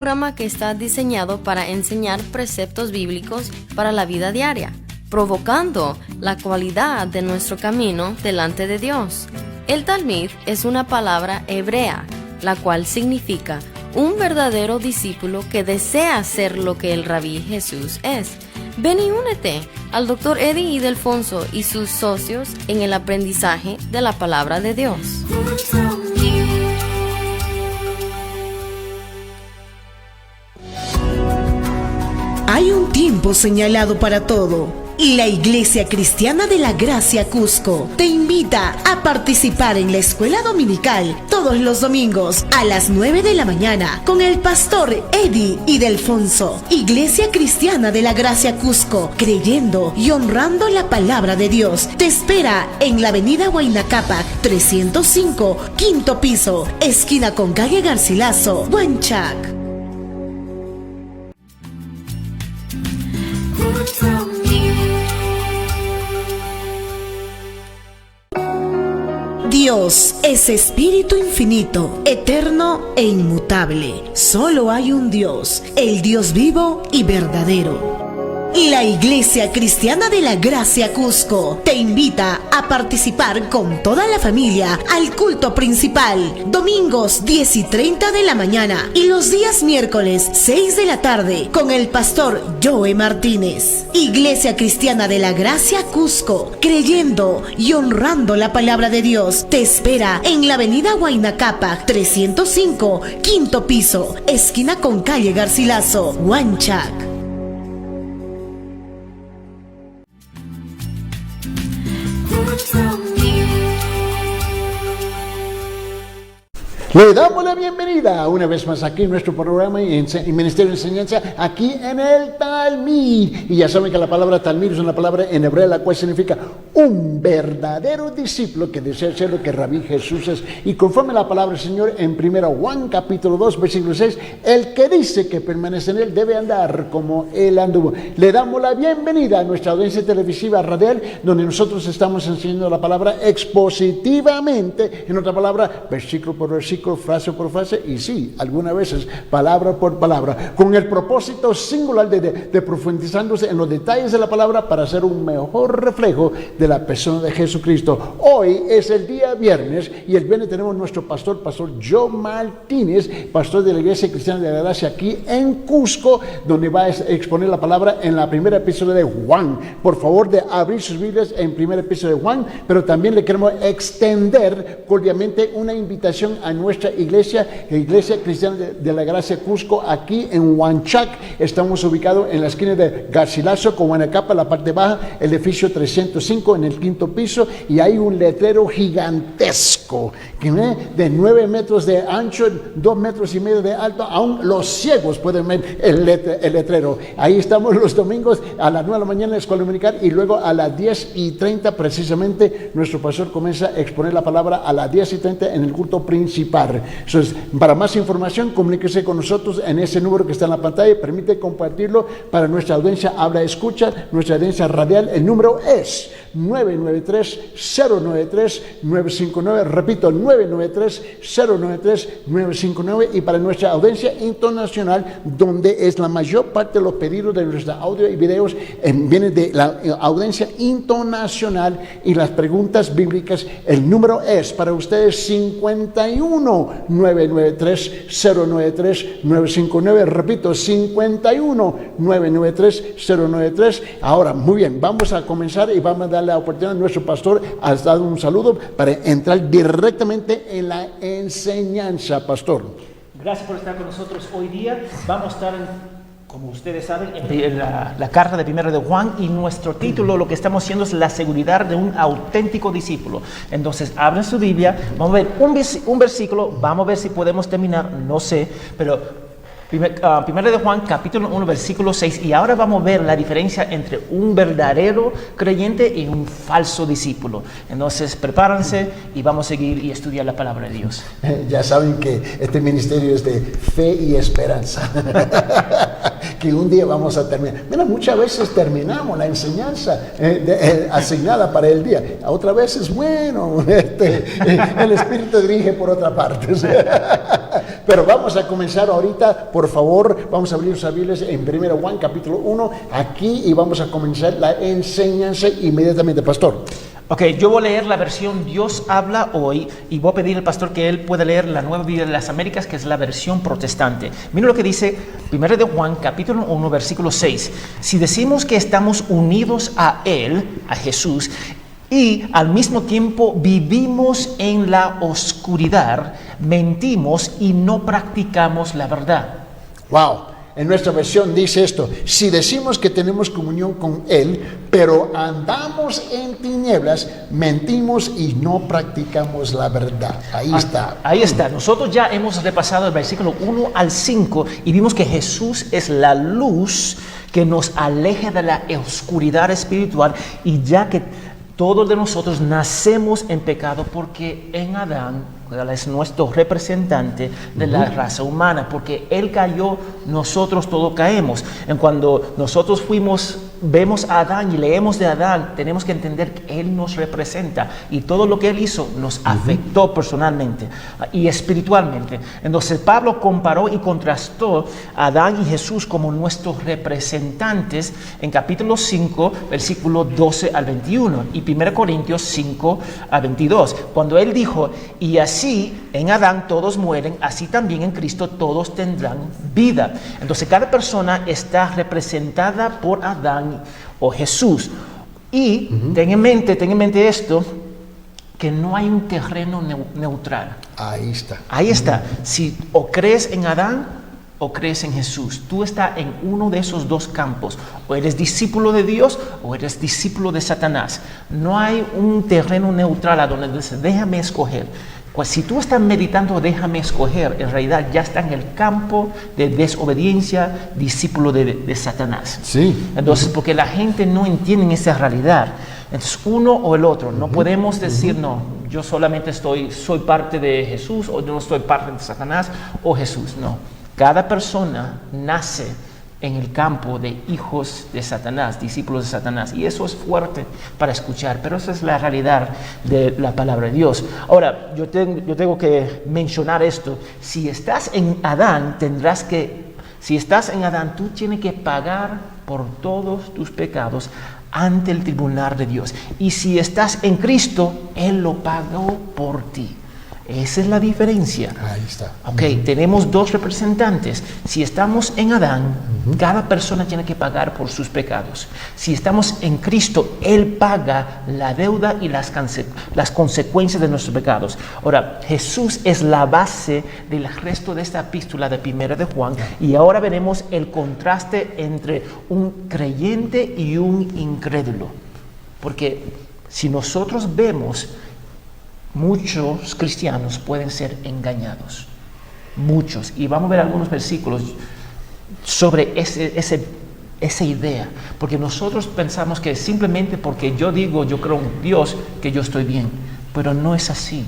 programa que está diseñado para enseñar preceptos bíblicos para la vida diaria, provocando la cualidad de nuestro camino delante de Dios. El Talmid es una palabra hebrea, la cual significa un verdadero discípulo que desea ser lo que el Rabí Jesús es. Ven y únete al Dr. Eddie Ildefonso y sus socios en el aprendizaje de la palabra de Dios. Hay un tiempo señalado para todo. Y la Iglesia Cristiana de la Gracia Cusco te invita a participar en la escuela dominical todos los domingos a las 9 de la mañana con el pastor Eddie Ildefonso. Iglesia Cristiana de la Gracia Cusco, creyendo y honrando la palabra de Dios, te espera en la avenida Huayna Cápac 305, quinto piso, esquina con calle Garcilaso, Huanchac. Dios es espíritu infinito, eterno e inmutable. Solo hay un Dios, el Dios vivo y verdadero. Y la Iglesia Cristiana de la Gracia Cusco te invita a participar con toda la familia al culto principal, domingos 10 y 30 de la mañana y los días miércoles 6 de la tarde con el pastor Joe Martínez. Iglesia Cristiana de la Gracia Cusco, creyendo y honrando la palabra de Dios, te espera en la avenida Huayna Cápac 305, quinto piso, esquina con calle Garcilaso, Huanchac. Le damos la bienvenida una vez más aquí en nuestro programa y Ministerio de Enseñanza, aquí en el Talmid. Y ya saben que la palabra Talmid es una palabra en hebreo, la cual significa un verdadero discípulo que desea ser lo que Rabí Jesús es. Y conforme la palabra del Señor en 1 Juan capítulo 2, versículo 6, el que dice que permanece en él debe andar como él anduvo. Le damos la bienvenida a nuestra audiencia televisiva radial, donde nosotros estamos enseñando la palabra expositivamente, en otra palabra, versículo por versículo, frase por frase, y sí, algunas veces palabra por palabra, con el propósito singular de profundizándose en los detalles de la palabra para hacer un mejor reflejo de la persona de Jesucristo. Hoy es el día viernes y el viernes tenemos nuestro pastor Joe Martínez, pastor de la Iglesia Cristiana de la Gracia aquí en Cusco, donde va a exponer la palabra en la primera epístola de Juan. Por favor de abrir sus Biblias en primera epístola de Juan, pero también le queremos extender cordialmente una invitación a nuestra iglesia Cristiana de la Gracia Cusco, aquí en Huanchac. Estamos ubicados en la esquina de Garcilaso con Huanacapa, la parte baja, el edificio 305 en el quinto piso, y hay un letrero gigantesco de 9 metros de ancho, 2 metros y medio de alto. Aún los ciegos pueden ver el letrero. Ahí estamos los domingos a las 9 de la mañana en la escuela dominical, y luego a las 10:30 precisamente nuestro pastor comienza a exponer la palabra a las 10:30 en el culto principal. Entonces, para más información, comuníquese con nosotros en ese número que está en la pantalla. Permite compartirlo para nuestra audiencia habla escucha, nuestra audiencia radial. El número es 993-093-959. Repito, 993-093-959. Y para nuestra audiencia internacional, donde es la mayor parte de los pedidos de nuestra audio y videos, vienen de la audiencia internacional y las preguntas bíblicas. El número es para ustedes 51-993-093-959. Repito, 51-993-093. Ahora, muy bien, vamos a comenzar y vamos a darle la oportunidad a nuestro pastor a dar un saludo para entrar directamente en la enseñanza. Pastor. Gracias por estar con nosotros hoy día. Vamos a estar como ustedes saben, en la carta de 1 de Juan, y nuestro título, lo que estamos haciendo es la seguridad de un auténtico discípulo. Entonces, abren su Biblia, vamos a ver un versículo, vamos a ver si podemos terminar, no sé, pero 1 de Juan, capítulo 1, versículo 6, y ahora vamos a ver la diferencia entre un verdadero creyente y un falso discípulo. Entonces, prepárense y vamos a seguir y estudiar la palabra de Dios. Ya saben que este ministerio es de fe y esperanza. Que un día vamos a terminar. Mira, muchas veces terminamos la enseñanza asignada para el día. Otra vez es bueno, el Espíritu dirige por otra parte. Pero vamos a comenzar ahorita, por favor, vamos a abrir sus Biblias en 1 Juan capítulo 1, aquí, y vamos a comenzar la enseñanza inmediatamente, pastor. Ok, yo voy a leer la versión Dios habla hoy y voy a pedir al pastor que él pueda leer la Nueva Biblia de las Américas, que es la versión protestante. Mira lo que dice 1 de Juan, capítulo 1, versículo 6. Si decimos que estamos unidos a Él, a Jesús, y al mismo tiempo vivimos en la oscuridad, mentimos y no practicamos la verdad. Wow. En nuestra versión dice esto: si decimos que tenemos comunión con Él, pero andamos en tinieblas, mentimos y no practicamos la verdad. Ahí está. Ahí está. Nosotros ya hemos repasado el versículo 1 al 5 y vimos que Jesús es la luz que nos aleja de la oscuridad espiritual, y ya que todos de nosotros nacemos en pecado porque en Adán, él es nuestro representante de la raza humana, porque Él cayó, nosotros todos caemos. En cuando nosotros vemos a Adán y leemos de Adán, tenemos que entender que Él nos representa y todo lo que Él hizo nos afectó personalmente y espiritualmente. Entonces Pablo comparó y contrastó a Adán y Jesús como nuestros representantes en capítulo 5, versículo 12 al 21 y 1 Corintios 5 al 22, cuando Él dijo: y así en Adán todos mueren, así también en Cristo todos tendrán vida. Entonces cada persona está representada por Adán o Jesús. Y ten en mente esto, que no hay un terreno neutral. Ahí está. Ahí está. Si o crees en Adán o crees en Jesús, tú estás en uno de esos dos campos. O eres discípulo de Dios o eres discípulo de Satanás. No hay un terreno neutral a donde dices: déjame escoger. Pues si tú estás meditando déjame escoger, en realidad ya está en el campo de desobediencia, discípulo de Satanás. Sí. Entonces, porque la gente no entiende esa realidad. Entonces, uno o el otro. No podemos decir, no, yo solamente soy parte de Jesús, o yo no soy parte de Satanás o Jesús. No. Cada persona nace en el campo de hijos de Satanás, discípulos de Satanás, y eso es fuerte para escuchar, pero esa es la realidad de la palabra de Dios. Ahora, yo tengo que mencionar esto: si estás en Adán, tú tienes que pagar por todos tus pecados ante el tribunal de Dios, y si estás en Cristo, Él lo pagó por ti. Esa es la diferencia. Ahí está. Ok, tenemos dos representantes. Si estamos en Adán, cada persona tiene que pagar por sus pecados. Si estamos en Cristo, Él paga la deuda y las consecuencias de nuestros pecados. Ahora, Jesús es la base del resto de esta epístola de 1 de Juan, y ahora veremos el contraste entre un creyente y un incrédulo. Porque si nosotros vemos, muchos cristianos pueden ser engañados, muchos, y vamos a ver algunos versículos sobre esa idea, porque nosotros pensamos que simplemente porque yo digo yo creo en Dios, que yo estoy bien, pero no es así.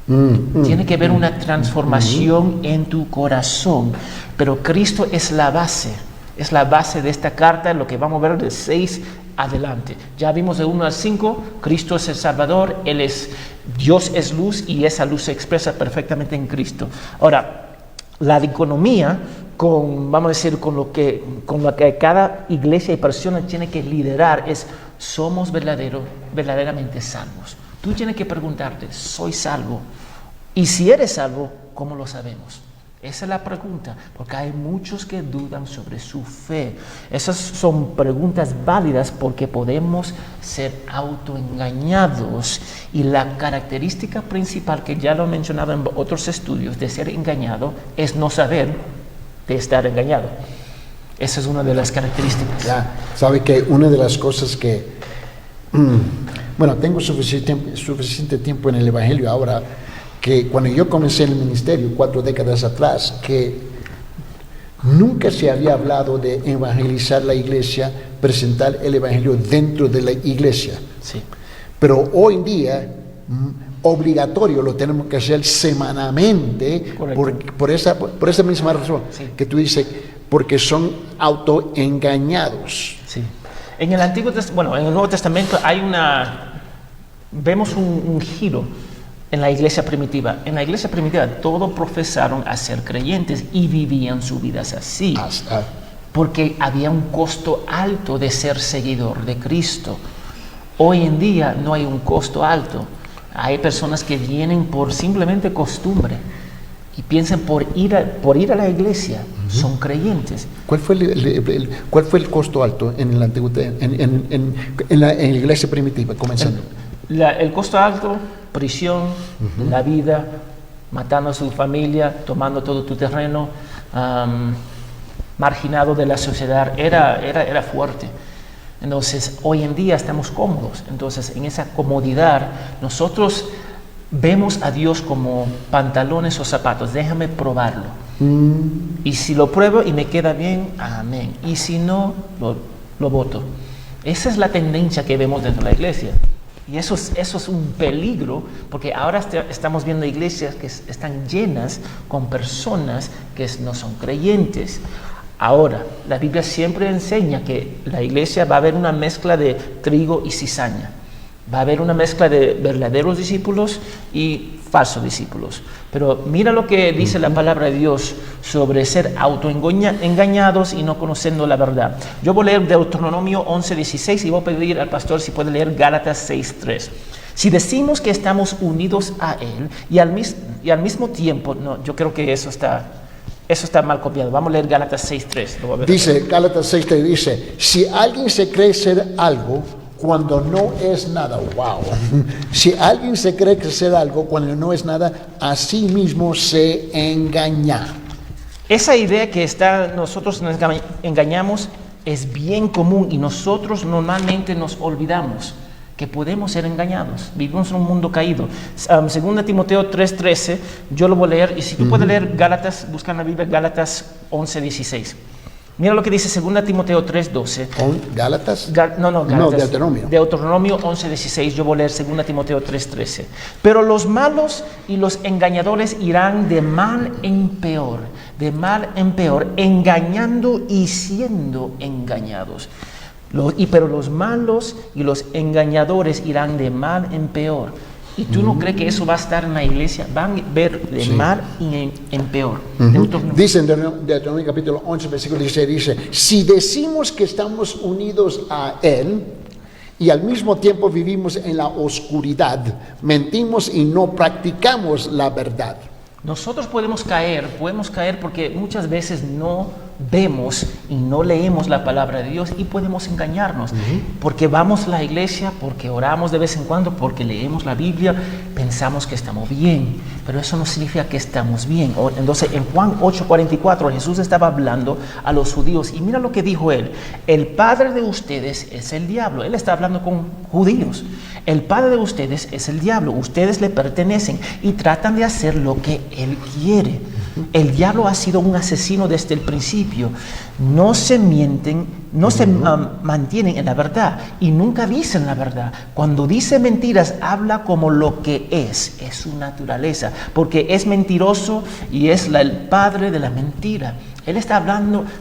Tiene que haber una transformación en tu corazón, pero Cristo es la base de esta carta, lo que vamos a ver de 6 adelante. Ya vimos de 1 al 5, Cristo es el Salvador, Dios es luz, y esa luz se expresa perfectamente en Cristo. Ahora, la dicotomía con lo que cada iglesia y persona tiene que liderar es: somos verdaderamente salvos. Tú tienes que preguntarte: ¿soy salvo? Y si eres salvo, ¿cómo lo sabemos? Esa es la pregunta, porque hay muchos que dudan sobre su fe. Esas son preguntas válidas porque podemos ser autoengañados, y la característica principal, que ya lo he mencionado en otros estudios, de ser engañado es no saber de estar engañado. Esa es una de las características. Ya, sabe que una de las cosas que tengo suficiente tiempo en el Evangelio ahora, que cuando yo comencé el ministerio 4 décadas atrás, que nunca se había hablado de evangelizar la iglesia, presentar el Evangelio dentro de la iglesia. Sí. Pero hoy en día, obligatorio, lo tenemos que hacer semanalmente, por esa misma razón, sí, que tú dices, porque son autoengañados. Sí. En el Nuevo Testamento vemos un giro en la iglesia primitiva? En la iglesia primitiva todos profesaron a ser creyentes y vivían sus vidas así. Porque había un costo alto de ser seguidor de Cristo. Hoy en día no hay un costo alto. Hay personas que vienen por simplemente costumbre y piensan por ir a la iglesia, son creyentes. ¿Cuál fue el costo alto en la antigüedad, en la iglesia primitiva, comenzando? El costo alto, prisión, la vida, matando a su familia, tomando todo tu terreno, marginado de la sociedad, era fuerte. Entonces, hoy en día estamos cómodos. Entonces, en esa comodidad, nosotros vemos a Dios como pantalones o zapatos. Déjame probarlo. Y si lo pruebo y me queda bien, amén. Y si no, lo boto. Esa es la tendencia que vemos dentro de la iglesia. Y eso es un peligro, porque ahora estamos viendo iglesias que están llenas con personas que no son creyentes. Ahora, la Biblia siempre enseña que la iglesia va a haber una mezcla de trigo y cizaña. Va a haber una mezcla de verdaderos discípulos y falsos discípulos. Pero mira lo que dice la palabra de Dios sobre ser autoengañados y no conociendo la verdad. Yo voy a leer Deuteronomio 11:16 y voy a pedir al pastor si puede leer Gálatas 6:3. Si decimos que estamos unidos a Él y al mismo tiempo, no, yo creo que eso está mal copiado. Vamos a leer Gálatas 6:3. Dice, Gálatas 6:3 dice, si alguien se cree ser algo cuando no es nada, wow. Si alguien se cree ser algo cuando no es nada, a sí mismo se engaña. Esa idea que nosotros nos engañamos es bien común y nosotros normalmente nos olvidamos que podemos ser engañados. Vivimos en un mundo caído. Segunda Timoteo 3:13, yo lo voy a leer, y si tú puedes leer Gálatas, busca en la Biblia Gálatas 11:16. Mira lo que dice 2 Timoteo 3:12. ¿Gálatas? Gálatas. No, Deuteronomio. Deuteronomio 11:16, yo voy a leer 2 Timoteo 3:13. Pero los malos y los engañadores irán de mal en peor, engañando y siendo engañados. Pero los malos y los engañadores irán de mal en peor. ¿Y tú no crees que eso va a estar en la iglesia? Van a ver de mal y en peor. Dice en Deuteronomio capítulo 11, versículo 16, dice, si decimos que estamos unidos a Él y al mismo tiempo vivimos en la oscuridad, mentimos y no practicamos la verdad. Nosotros podemos caer porque muchas veces no vemos y no leemos la palabra de Dios y podemos engañarnos, porque vamos a la iglesia, porque oramos de vez en cuando, porque leemos la Biblia, pensamos que estamos bien, pero eso no significa que estamos bien. Entonces en Juan 8:44 Jesús estaba hablando a los judíos y mira lo que dijo él: el padre de ustedes es el diablo. Él está hablando con judíos. El padre de ustedes es el diablo, ustedes le pertenecen y tratan de hacer lo que él quiere. El diablo ha sido un asesino desde el principio. No se mienten, no se mantienen en la verdad y nunca dicen la verdad. Cuando dice mentiras, habla como lo que es su naturaleza, porque es mentiroso y es el padre de la mentira.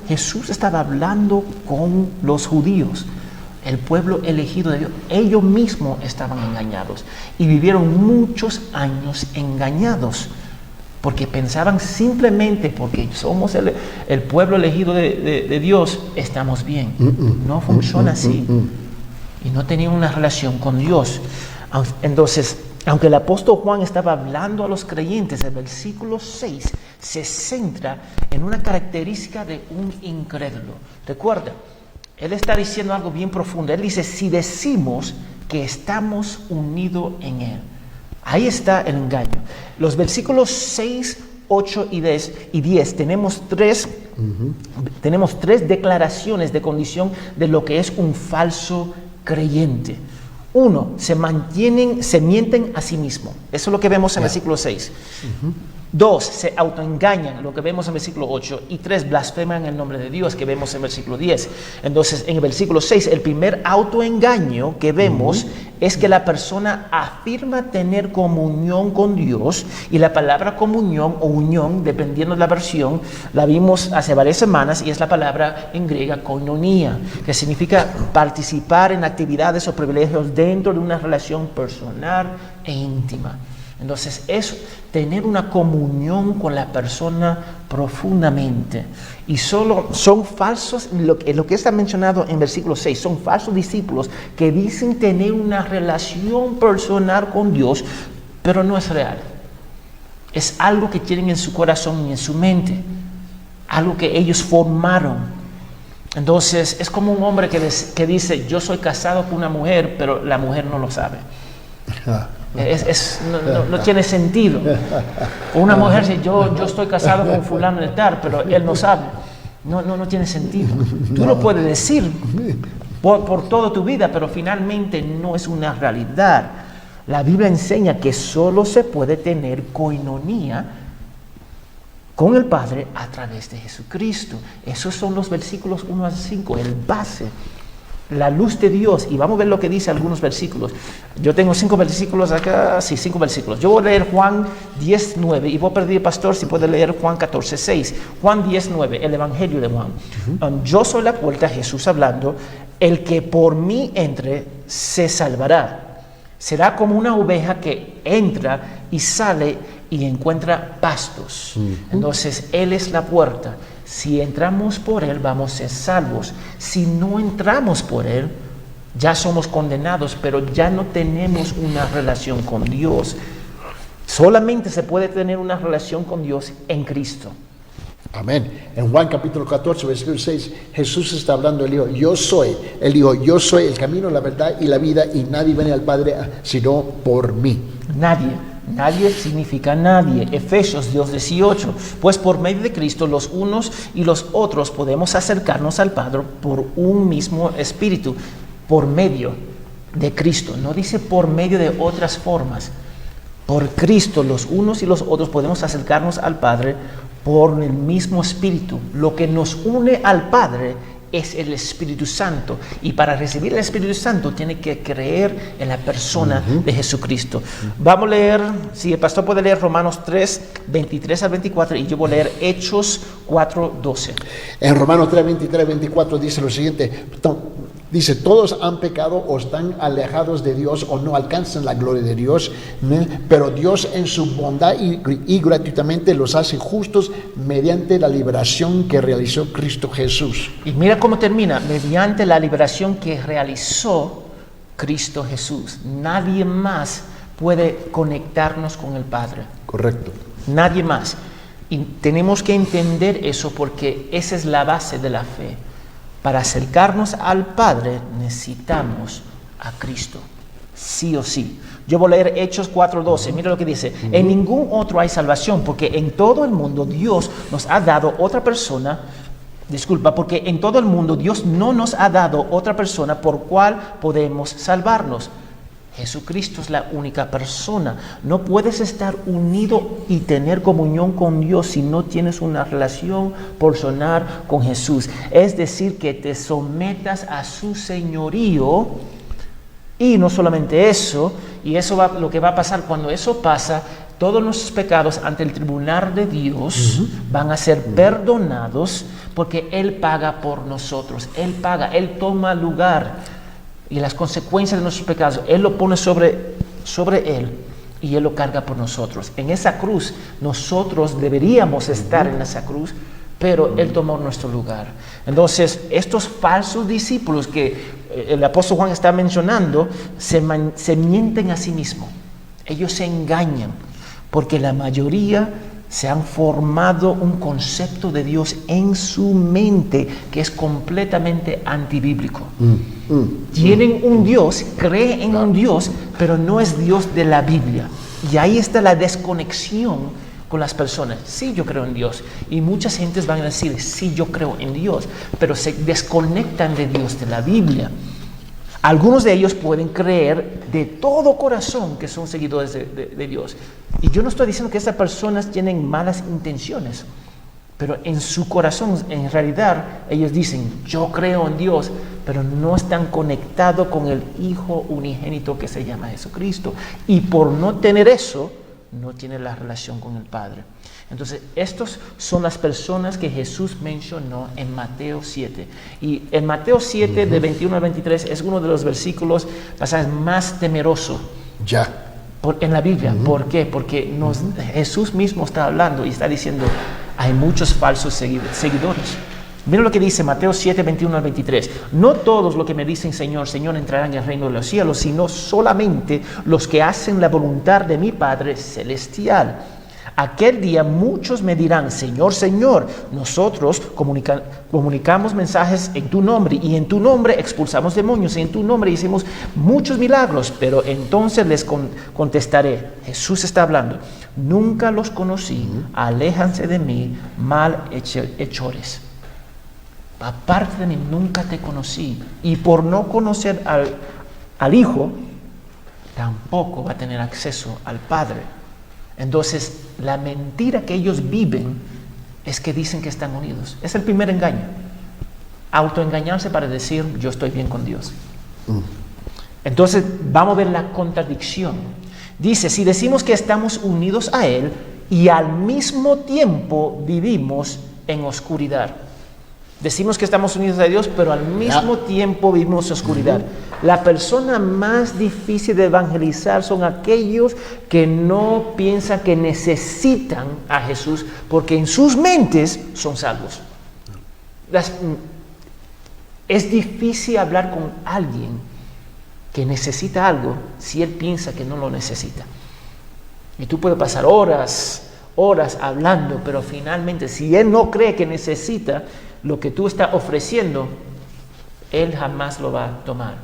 Jesús estaba hablando con los judíos, el pueblo elegido de Dios. Ellos mismos estaban engañados y vivieron muchos años engañados, porque pensaban simplemente porque somos el pueblo elegido de Dios, estamos bien. No funciona así. Y no tenían una relación con Dios. Entonces, aunque el apóstol Juan estaba hablando a los creyentes, el versículo 6 se centra en una característica de un incrédulo. Recuerda, él está diciendo algo bien profundo. Él dice, si decimos que estamos unidos en Él. Ahí está el engaño. Los versículos 6, 8 y 10 tenemos tres declaraciones de condición de lo que es un falso creyente. Uno, se mienten a sí mismo. Eso es lo que vemos en el versículo 6. 2, se autoengañan, lo que vemos en el versículo 8. Y 3, blasfeman el nombre de Dios, que vemos en el versículo 10. Entonces, en el versículo 6, el primer autoengaño que vemos es que la persona afirma tener comunión con Dios. Y la palabra comunión o unión, dependiendo de la versión, la vimos hace varias semanas, y es la palabra en griega koinonia, que significa participar en actividades o privilegios dentro de una relación personal e íntima. Entonces es tener una comunión con la persona profundamente. Y solo son falsos, lo que está mencionado en versículo 6, son falsos discípulos que dicen tener una relación personal con Dios, pero no es real. Es algo que tienen en su corazón y en su mente, algo que ellos formaron. Entonces es como un hombre que dice, yo soy casado con una mujer, pero la mujer no lo sabe. No tiene sentido. Una mujer dice, yo estoy casado con fulano de tal, pero él no sabe. No tiene sentido. Tú lo puedes decir por toda tu vida, pero finalmente no es una realidad. La Biblia enseña que solo se puede tener coinonía con el Padre a través de Jesucristo. Esos son los versículos 1 a 5, el base. La luz de Dios, y vamos a ver lo que dice algunos versículos. Yo tengo 5 versículos acá, sí, 5 versículos. Yo voy a leer Juan 10:9 y voy a pedir, pastor, si puede leer Juan 14:6. Juan 10:9, el Evangelio de Juan. Yo soy la puerta, Jesús hablando, el que por mí entre se salvará. Será como una oveja que entra y sale y encuentra pastos. Entonces, Él es la puerta. Si entramos por Él, vamos a ser salvos. Si no entramos por Él, ya somos condenados, pero ya no tenemos una relación con Dios. Solamente se puede tener una relación con Dios en Cristo. Amén. En Juan capítulo 14, versículo 6, Jesús está hablando, él dijo, yo soy el camino, la verdad y la vida, y nadie viene al Padre sino por mí. Nadie significa nadie. Efesios 2:18. Pues por medio de Cristo los unos y los otros podemos acercarnos al Padre por un mismo Espíritu. Por medio de Cristo. No dice por medio de otras formas. Por Cristo los unos y los otros podemos acercarnos al Padre por el mismo Espíritu. Lo que nos une al Padre es el Espíritu Santo, y para recibir el Espíritu Santo tiene que creer en la persona de Jesucristo. Vamos a leer, si el pastor puede leer Romanos 3:23 al 24, y yo voy a leer Hechos 4:12. En Romanos 3:23-24 dice lo siguiente, dice, todos han pecado o están alejados de Dios o no alcanzan la gloria de Dios, pero Dios en su bondad y gratuitamente los hace justos mediante la liberación que realizó Cristo Jesús. Y mira cómo termina, mediante la liberación que realizó Cristo Jesús. Nadie más puede conectarnos con el Padre. Correcto. Nadie más. Y tenemos que entender eso porque esa es la base de la fe. Para acercarnos al Padre necesitamos a Cristo, sí o sí. Yo voy a leer Hechos 4:12, mira lo que dice. En ningún otro hay salvación, porque en todo el mundo Dios nos ha dado otra persona, porque en todo el mundo Dios no nos ha dado otra persona por cual podemos salvarnos. Jesucristo es la única persona. No puedes estar unido y tener comunión con Dios si no tienes una relación personal con Jesús. Es decir, que te sometas a su señorío. Y no solamente eso, y eso lo que va a pasar cuando eso pasa, todos nuestros pecados ante el tribunal de Dios van a ser perdonados porque Él paga por nosotros. Él paga, Él toma lugar. Y las consecuencias de nuestros pecados, Él lo pone sobre Él y Él lo carga por nosotros. En esa cruz, nosotros deberíamos estar en esa cruz, pero Él tomó nuestro lugar. Entonces, estos falsos discípulos que el apóstol Juan está mencionando, se mienten a sí mismos. Ellos se engañan, porque la mayoría se han formado un concepto de Dios en su mente que es completamente antibíblico. Tienen un Dios, creen en un Dios, pero no es Dios de la Biblia. Y ahí está la desconexión con las personas. Sí, yo creo en Dios. Y muchas gentes van a decir, sí, yo creo en Dios, pero se desconectan de Dios, de la Biblia. Algunos de ellos pueden creer de todo corazón que son seguidores de Dios. Y yo no estoy diciendo que esas personas tienen malas intenciones, pero en su corazón, en realidad, ellos dicen, yo creo en Dios, pero no están conectados con el Hijo unigénito que se llama Jesucristo. Y por no tener eso, no tienen la relación con el Padre. Entonces, estos son las personas que Jesús mencionó en Mateo 7. Y en Mateo 7, de 21 al 23, es uno de los versículos pasajes más temerosos. en la Biblia. ¿Por qué? Porque Jesús mismo está hablando y está diciendo, hay muchos falsos seguidores. Miren lo que dice Mateo 7, 21 al 23. No todos los que me dicen Señor, Señor entrarán en el reino de los cielos, sino solamente los que hacen la voluntad de mi Padre celestial. Aquel día muchos me dirán, Señor, Señor, nosotros comunicamos mensajes en tu nombre, y en tu nombre expulsamos demonios, y en tu nombre hicimos muchos milagros. Pero entonces les contestaré, Jesús está hablando, nunca los conocí, aléjanse de mí, malhechores. Aparte de mí, nunca te conocí. Y por no conocer al Hijo, tampoco va a tener acceso al Padre. Entonces, la mentira que ellos viven es que dicen que están unidos. Es el primer engaño. Autoengañarse para decir, yo estoy bien con Dios. Entonces, vamos a ver la contradicción. Dice, si decimos que estamos unidos a Él y al mismo tiempo vivimos en oscuridad. Decimos que estamos unidos a Dios, pero al mismo tiempo vivimos en oscuridad. La persona más difícil de evangelizar son aquellos que no piensan que necesitan a Jesús, porque en sus mentes son salvos. Es difícil hablar con alguien que necesita algo si él piensa que no lo necesita. Y tú puedes pasar horas hablando, pero finalmente si él no cree que necesita lo que tú estás ofreciendo, él jamás lo va a tomar.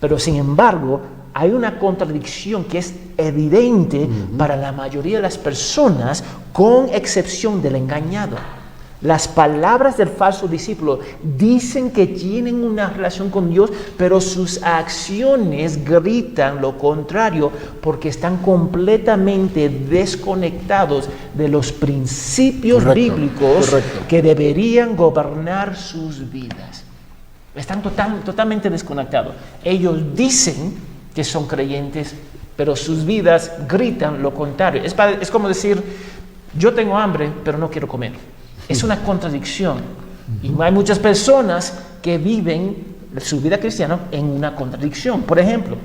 Pero sin embargo, hay una contradicción que es evidente para la mayoría de las personas, con excepción del engañado. Las palabras del falso discípulo dicen que tienen una relación con Dios, pero sus acciones gritan lo contrario, porque están completamente desconectados de los principios bíblicos que deberían gobernar sus vidas. Están totalmente desconectados. Ellos dicen que son creyentes, pero sus vidas gritan lo contrario. Es como decir, yo tengo hambre, pero no quiero comer. Es una contradicción. Y hay muchas personas que viven su vida cristiana en una contradicción. Por ejemplo,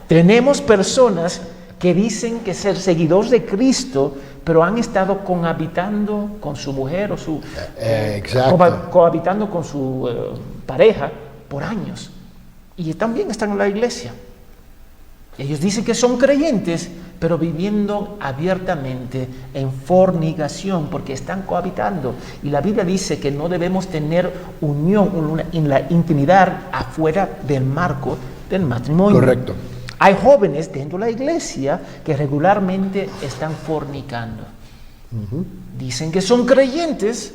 tenemos personas que dicen que ser seguidores de Cristo, pero han estado cohabitando con su mujer o cohabitando con su pareja por años. Y también están en la iglesia. Ellos dicen que son creyentes, pero viviendo abiertamente en fornicación, porque están cohabitando. Y la Biblia dice que no debemos tener unión en la intimidad afuera del marco del matrimonio. Correcto. Hay jóvenes dentro de la iglesia que regularmente están fornicando. Dicen que son creyentes,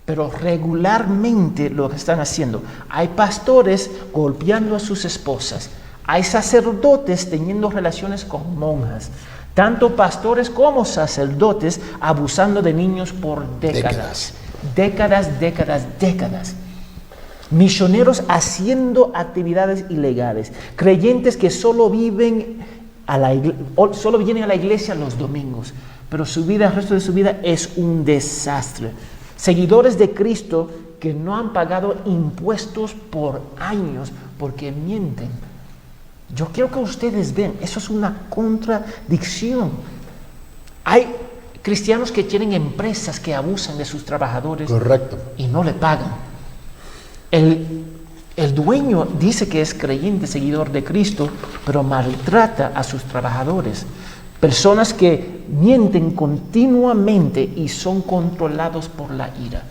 pero regularmente lo que están haciendo. Hay pastores golpeando a sus esposas. Hay sacerdotes teniendo relaciones con monjas. Tanto pastores como sacerdotes abusando de niños por décadas. Décadas. Misioneros haciendo actividades ilegales. Creyentes que solo vienen a la iglesia los domingos. Pero su vida, el resto de su vida es un desastre. Seguidores de Cristo que no han pagado impuestos por años porque mienten. Yo quiero que ustedes vean, eso es una contradicción. Hay cristianos que tienen empresas que abusan de sus trabajadores. Correcto. Y no le pagan. El dueño dice que es creyente, seguidor de Cristo, pero maltrata a sus trabajadores. Personas que mienten continuamente y son controlados por la ira.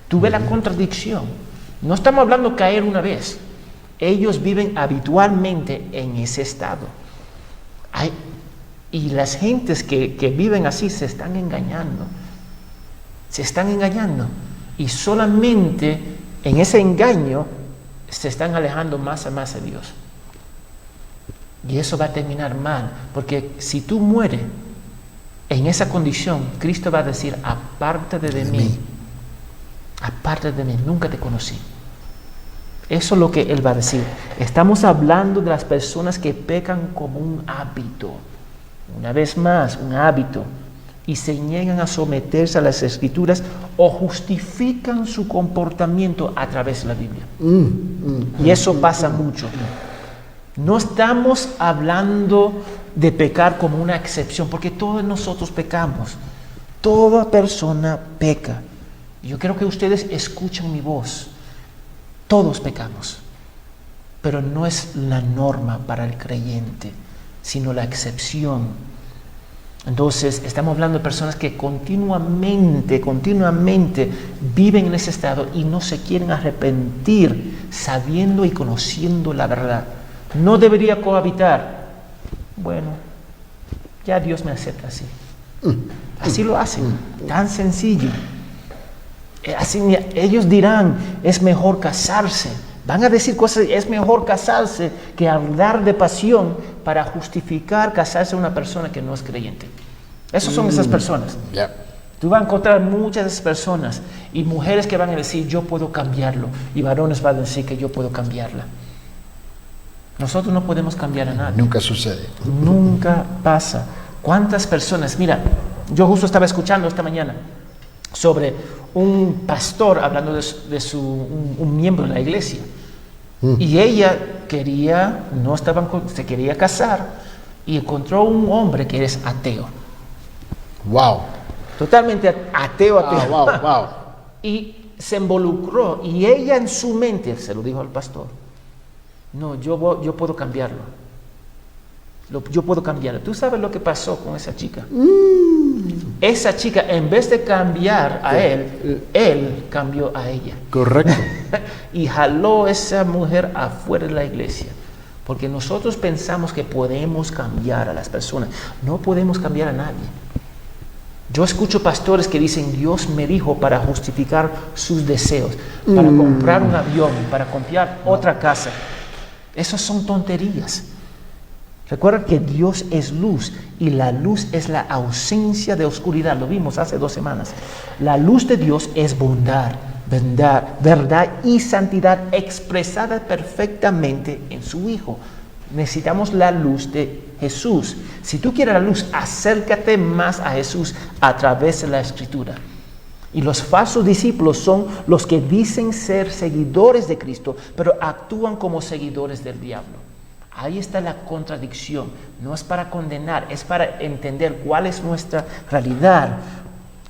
Tú ves la contradicción. No estamos hablando de caer una vez. Ellos viven habitualmente en ese estado. Y las gentes que viven así se están engañando. Y solamente en ese engaño se están alejando más y más de Dios. Y eso va a terminar mal, porque si tú mueres en esa condición, Cristo va a decir, apártate de mí, nunca te conocí. Eso es lo que Él va a decir. Estamos hablando de las personas que pecan como un hábito. Una vez más, un hábito. Y se niegan a someterse a las Escrituras o justifican su comportamiento a través de la Biblia. Y eso pasa mucho. No estamos hablando de pecar como una excepción, porque todos nosotros pecamos. Toda persona peca. Yo quiero que ustedes escuchen mi voz. Todos pecamos, pero no es la norma para el creyente, sino la excepción. Entonces, estamos hablando de personas que continuamente viven en ese estado y no se quieren arrepentir, sabiendo y conociendo la verdad. No debería cohabitar. Bueno, ya Dios me acepta así. Así lo hacen, tan sencillo. Así, ellos dirán, es mejor casarse. Van a decir cosas, es mejor casarse que hablar de pasión para justificar casarse a una persona que no es creyente. Esas son esas personas. Yeah. Tú vas a encontrar muchas de esas personas y mujeres que van a decir, yo puedo cambiarlo, y varones van a decir que yo puedo cambiarla. Nosotros no podemos cambiar a nadie. Nunca sucede. Nunca pasa. ¿Cuántas personas? Mira, yo justo estaba escuchando esta mañana sobre un pastor hablando de un miembro de la iglesia. Y ella se quería casar y encontró un hombre que es ateo. Wow. Totalmente ateo. Wow. Y se involucró y ella en su mente se lo dijo al pastor. No, yo puedo cambiarlo. Yo puedo cambiarlo. ¿Tú sabes lo que pasó con esa chica? Esa chica, en vez de cambiar a él cambió a ella. Correcto. Y jaló a esa mujer afuera de la iglesia. Porque nosotros pensamos que podemos cambiar a las personas. No podemos cambiar a nadie. Yo escucho pastores que dicen, Dios me dijo para justificar sus deseos, para comprar un avión, para comprar otra casa. Esas son tonterías. Recuerda que Dios es luz y la luz es la ausencia de oscuridad. Lo vimos hace 2 semanas. La luz de Dios es bondad, verdad y santidad expresada perfectamente en su Hijo. Necesitamos la luz de Jesús. Si tú quieres la luz, acércate más a Jesús a través de la Escritura. Y los falsos discípulos son los que dicen ser seguidores de Cristo, pero actúan como seguidores del diablo. Ahí está la contradicción. No es para condenar, es para entender cuál es nuestra realidad.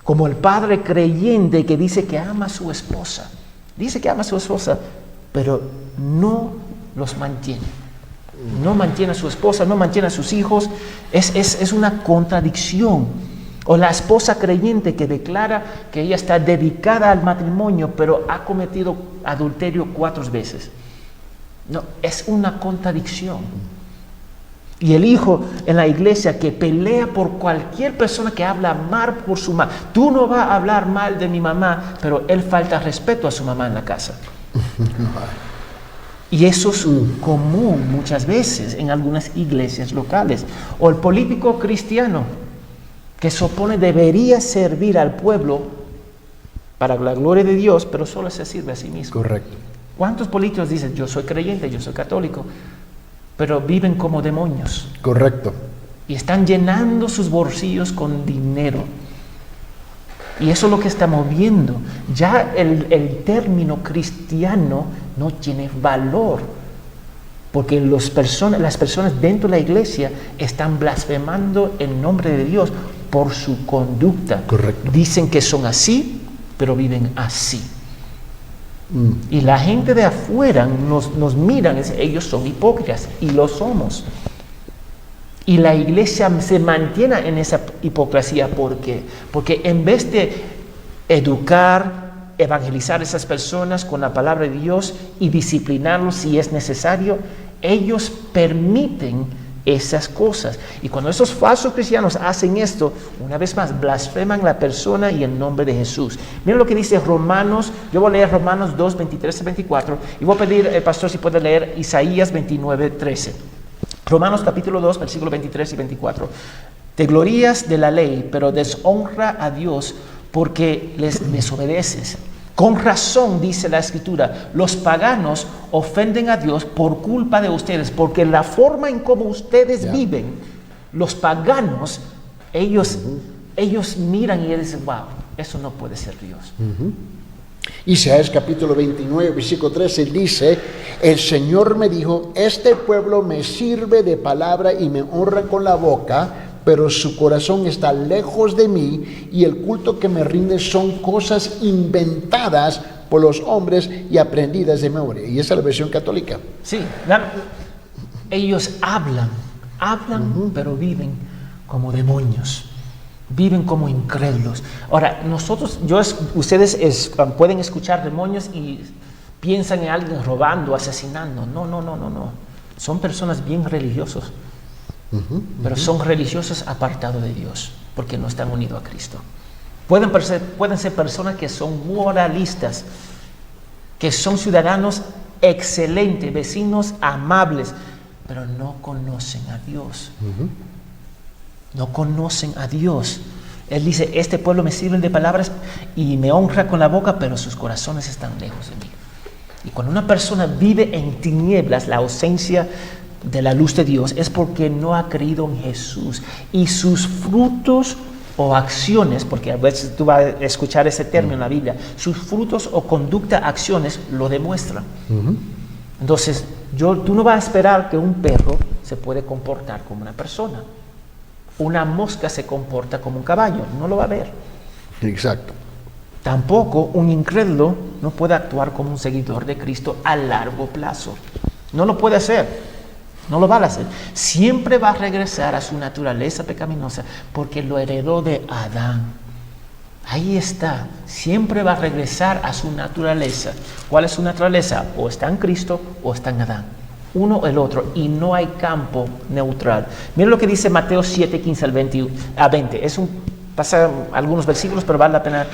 Como el padre creyente que dice que ama a su esposa. Dice que ama a su esposa, pero no los mantiene. No mantiene a su esposa, no mantiene a sus hijos. Es una contradicción. O la esposa creyente que declara que ella está dedicada al matrimonio, pero ha cometido adulterio 4 veces. No, es una contradicción. Y el hijo en la iglesia que pelea por cualquier persona que habla mal por su mamá. Tú no vas a hablar mal de mi mamá, pero él falta respeto a su mamá en la casa. Y eso es común muchas veces en algunas iglesias locales. O el político cristiano que supone debería servir al pueblo para la gloria de Dios, pero solo se sirve a sí mismo. Correcto. ¿Cuántos políticos dicen, yo soy creyente, yo soy católico, pero viven como demonios? Correcto. Y están llenando sus bolsillos con dinero. Y eso es lo que estamos viendo. Ya el término cristiano no tiene valor, porque las personas dentro de la iglesia están blasfemando el nombre de Dios por su conducta. Correcto. Dicen que son así, pero viven así. Y la gente de afuera nos miran y dicen, ellos son hipócritas, y lo somos. Y la iglesia se mantiene en esa hipocresía. ¿Por qué? Porque en vez de educar, evangelizar a esas personas con la palabra de Dios y disciplinarlos si es necesario, ellos permiten esas cosas. Y cuando esos falsos cristianos hacen esto, una vez más, blasfeman la persona y el nombre de Jesús. Miren lo que dice Romanos. Yo voy a leer Romanos 2, 23 y 24. Y voy a pedir al pastor si puede leer Isaías 29, 13. Romanos capítulo 2, versículos 23 y 24. Te glorías de la ley, pero deshonra a Dios porque les desobedeces. Con razón, dice la Escritura, los paganos ofenden a Dios por culpa de ustedes, porque la forma en cómo ustedes viven, los paganos, ellos miran y dicen, wow, eso no puede ser Dios. Isaías capítulo 29, versículo 13 dice, el Señor me dijo, este pueblo me sirve de palabra y me honra con la boca, pero su corazón está lejos de mí y el culto que me rinde son cosas inventadas por los hombres y aprendidas de memoria. Y esa es la versión católica. Sí, ellos hablan, pero viven como demonios. Viven como incrédulos. Ahora, ustedes pueden escuchar demonios y piensan en alguien robando, asesinando. No. Son personas bien religiosos, pero son religiosos apartados de Dios, porque no están unidos a Cristo. Pueden ser personas que son moralistas, que son ciudadanos excelentes, vecinos amables, pero no conocen a Dios. No conocen a Dios. Él dice, este pueblo me sirve de palabras y me honra con la boca, pero sus corazones están lejos de mí. Y cuando una persona vive en tinieblas, la ausencia de la luz de Dios, es porque no ha creído en Jesús. Y sus frutos o acciones, porque a veces tú vas a escuchar ese término en la Biblia, sus frutos o conducta, acciones, lo demuestran. Entonces, tú no vas a esperar que un perro se puede comportar como una persona. Una mosca se comporta como un caballo, no lo va a ver. Exacto. Tampoco un incrédulo no puede actuar como un seguidor de Cristo a largo plazo. No lo puede hacer, no lo va a hacer. Siempre va a regresar a su naturaleza pecaminosa porque lo heredó de Adán. Ahí está, siempre va a regresar a su naturaleza. ¿Cuál es su naturaleza? O está en Cristo o está en Adán. Uno o el otro, y no hay campo neutral. Miren lo que dice Mateo 7, 15 a 20. Pasa algunos versículos, pero vale la pena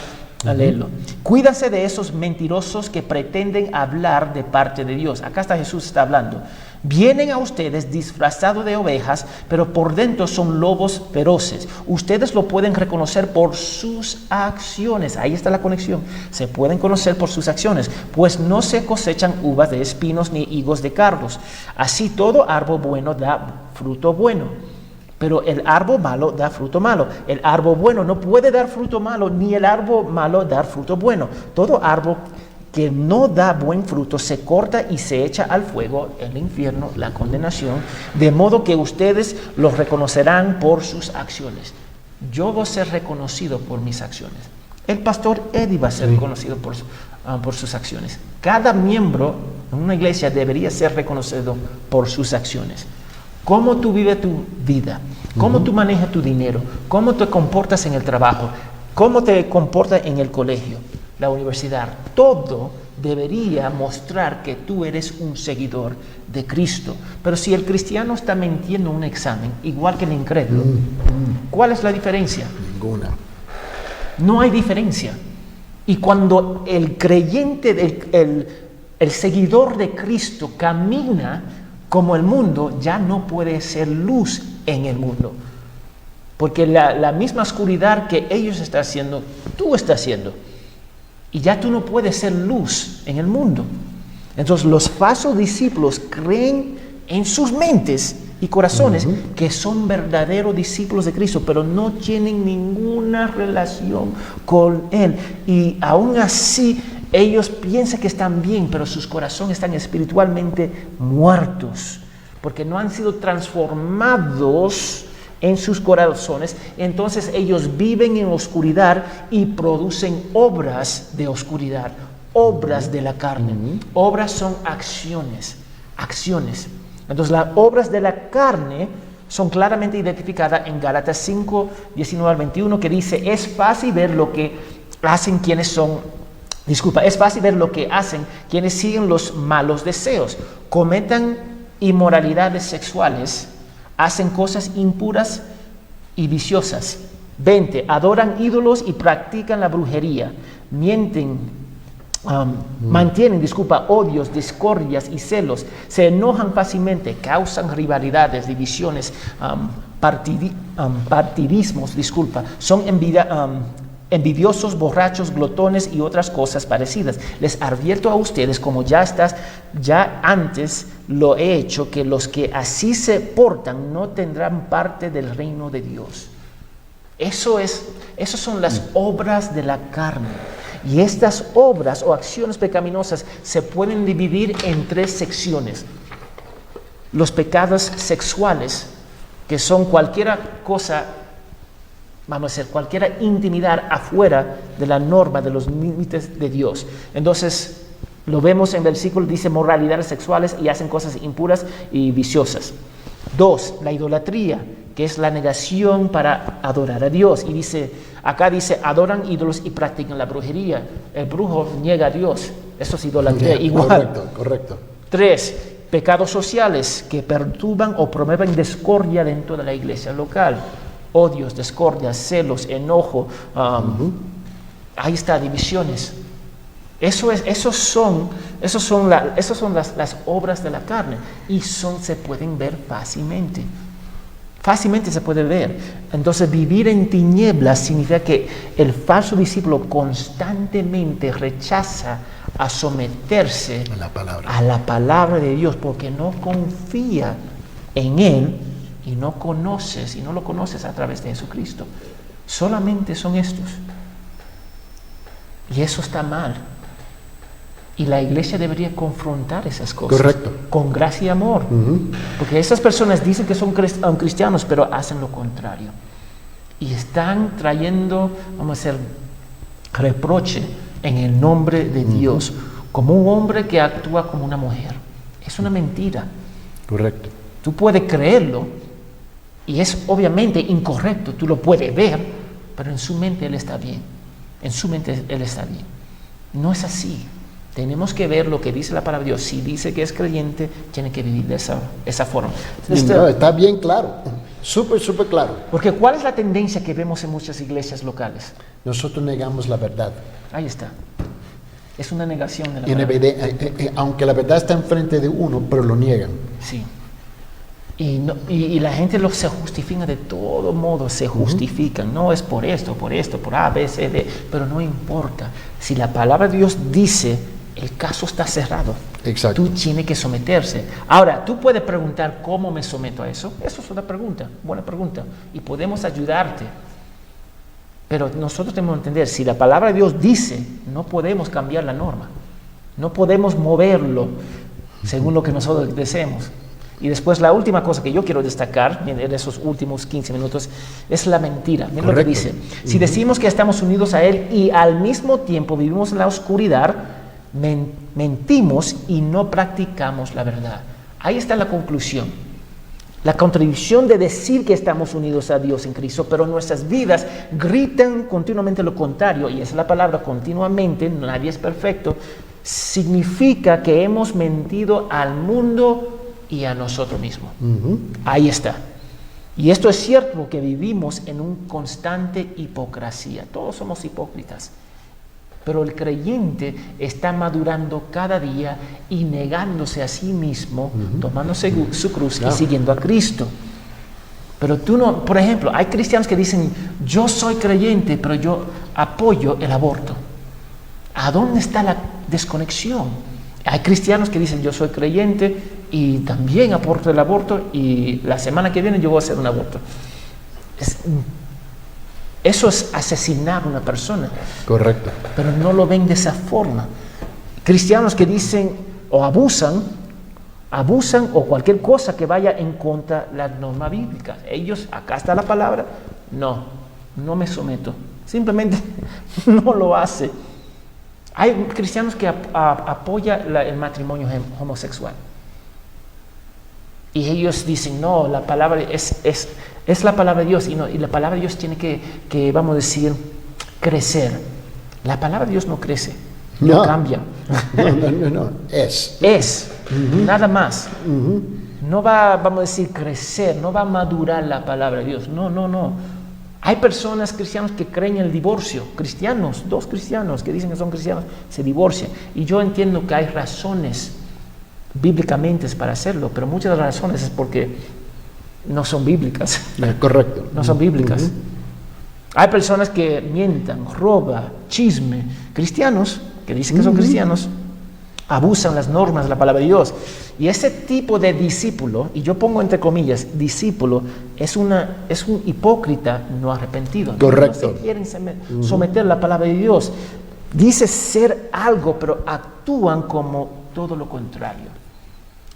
leerlo. Cuídense de esos mentirosos que pretenden hablar de parte de Dios. Acá Jesús está hablando. Vienen a ustedes disfrazados de ovejas, pero por dentro son lobos feroces. Ustedes lo pueden reconocer por sus acciones. Ahí está la conexión. Se pueden conocer por sus acciones, pues no se cosechan uvas de espinos ni higos de cardos. Así todo árbol bueno da fruto bueno, pero el árbol malo da fruto malo. El árbol bueno no puede dar fruto malo, ni el árbol malo dar fruto bueno. Todo árbol que no da buen fruto se corta y se echa al fuego, el infierno, la condenación, de modo que ustedes los reconocerán por sus acciones. Yo voy a ser reconocido por mis acciones. El pastor Eddie va a ser reconocido por sus acciones. Cada miembro en una iglesia debería ser reconocido por sus acciones. Cómo tú vives tu vida, cómo tú manejas tu dinero, cómo te comportas en el trabajo, cómo te comportas en el colegio, la universidad. Todo debería mostrar que tú eres un seguidor de Cristo. Pero si el cristiano está mintiendo en un examen, igual que el incrédulo, ¿cuál es la diferencia? Ninguna. No hay diferencia. Y cuando el creyente, el seguidor de Cristo camina como el mundo, ya no puede ser luz en el mundo. Porque la misma oscuridad que ellos están haciendo, tú estás haciendo. Y ya tú no puedes ser luz en el mundo. Entonces los falsos discípulos creen en sus mentes y corazones que son verdaderos discípulos de Cristo, pero no tienen ninguna relación con Él. Y aún así ellos piensan que están bien, pero sus corazones están espiritualmente muertos, porque no han sido transformados en sus corazones. Entonces ellos viven en oscuridad y producen obras de oscuridad, obras de la carne. Obras son acciones. Entonces las obras de la carne son claramente identificadas en Gálatas 5, 19 al 21, que dice, es fácil ver lo que hacen quienes siguen los malos deseos, cometan inmoralidades sexuales, hacen cosas impuras y viciosas. 20. Adoran ídolos y practican la brujería. Mantienen odios, discordias y celos. Se enojan fácilmente, causan rivalidades, divisiones, partidismos. Son envidiosos, borrachos, glotones y otras cosas parecidas. Les advierto a ustedes, como ya antes lo he hecho, que los que así se portan no tendrán parte del reino de Dios. Esas son las obras de la carne. Y estas obras o acciones pecaminosas se pueden dividir en 3 secciones. Los pecados sexuales, que son cualquier cosa, vamos a decir, cualquier intimidad afuera de la norma, de los límites de Dios. Entonces, lo vemos en el versículo, dice moralidades sexuales y hacen cosas impuras y viciosas. 2, la idolatría, que es la negación para adorar a Dios. Y dice, acá dice, adoran ídolos y practican la brujería. El brujo niega a Dios. Eso es idolatría. Igual. Correcto. 3, pecados sociales que perturban o promueven discordia dentro de la iglesia local. Odios, discordias, celos, enojo. Ahí está, divisiones. Esos son las obras de la carne y se pueden ver fácilmente. Fácilmente se puede ver. Entonces, vivir en tinieblas significa que el falso discípulo constantemente rechaza a someterse a la palabra de Dios porque no confía en Él y no lo conoces a través de Jesucristo. Solamente son estos. Y eso está mal. Y la iglesia debería confrontar esas cosas. Correcto. Con gracia y amor. Porque esas personas dicen que son cristianos, pero hacen lo contrario. Y están trayendo, vamos a hacer, reproche en el nombre de Dios, como un hombre que actúa como una mujer. Es una mentira. Correcto. Tú puedes creerlo, y es obviamente incorrecto, tú lo puedes ver, pero en su mente él está bien. En su mente él está bien. No es así. Tenemos que ver lo que dice la palabra de Dios. Si dice que es creyente, tiene que vivir de esa forma. Está bien claro, súper claro. Porque ¿cuál es la tendencia que vemos en muchas iglesias locales? Nosotros negamos la verdad. Ahí está. Es una negación de la verdad. Aunque la verdad está enfrente de uno, pero lo niegan. Sí. Y la gente se justifica de todo modo, se justifican. No es por esto, por A, B, C, D, pero no importa. Si la palabra de Dios dice, el caso está cerrado. Exacto. Tú tienes que someterse. Ahora, tú puedes preguntar, ¿cómo me someto a eso? Eso es una pregunta, buena pregunta. Y podemos ayudarte. Pero nosotros tenemos que entender, si la palabra de Dios dice, no podemos cambiar la norma. No podemos moverlo según lo que nosotros deseemos. Y después la última cosa que yo quiero destacar en esos últimos 15 minutos es la mentira. Miren lo que dice. Si decimos que estamos unidos a Él y al mismo tiempo vivimos en la oscuridad, mentimos y no practicamos la verdad. Ahí está la conclusión. La contradicción de decir que estamos unidos a Dios en Cristo, pero nuestras vidas gritan continuamente lo contrario, y esa es la palabra continuamente, nadie es perfecto, significa que hemos mentido al mundo y a nosotros mismos. Ahí está. Y esto es cierto porque vivimos en un constante hipocresía. Todos somos hipócritas. Pero el creyente está madurando cada día y negándose a sí mismo, tomándose su cruz y siguiendo a Cristo. Pero tú no, por ejemplo, hay cristianos que dicen, yo soy creyente, pero yo apoyo el aborto. ¿A dónde está la desconexión? Hay cristianos que dicen, yo soy creyente y también aporto el aborto y la semana que viene yo voy a hacer un aborto. Eso es asesinar a una persona. Correcto. Pero no lo ven de esa forma. Cristianos que dicen o abusan o cualquier cosa que vaya en contra de la norma bíblica. Ellos, acá está la palabra, no me someto. Simplemente no lo hace. Hay cristianos que apoyan el matrimonio homosexual. Y ellos dicen, no, la palabra es la palabra de Dios y la palabra de Dios tiene que, vamos a decir, crecer. La palabra de Dios no crece, no cambia. No, es. Nada más. No va, vamos a decir, crecer, no va a madurar la palabra de Dios. No. Hay personas cristianos que creen en el divorcio. Dos cristianos que dicen que son cristianos, se divorcian. Y yo entiendo que hay razones bíblicamente para hacerlo, pero muchas de las razones es porque no son bíblicas. Correcto. No son bíblicas. Hay personas que mientan, roban, chisme. Cristianos que dicen que son cristianos abusan las normas de la palabra de Dios. Y ese tipo de discípulo, y yo pongo entre comillas, discípulo, es un hipócrita no arrepentido. Correcto. No se quieren someter a la palabra de Dios. Dice ser algo, pero actúan como todo lo contrario.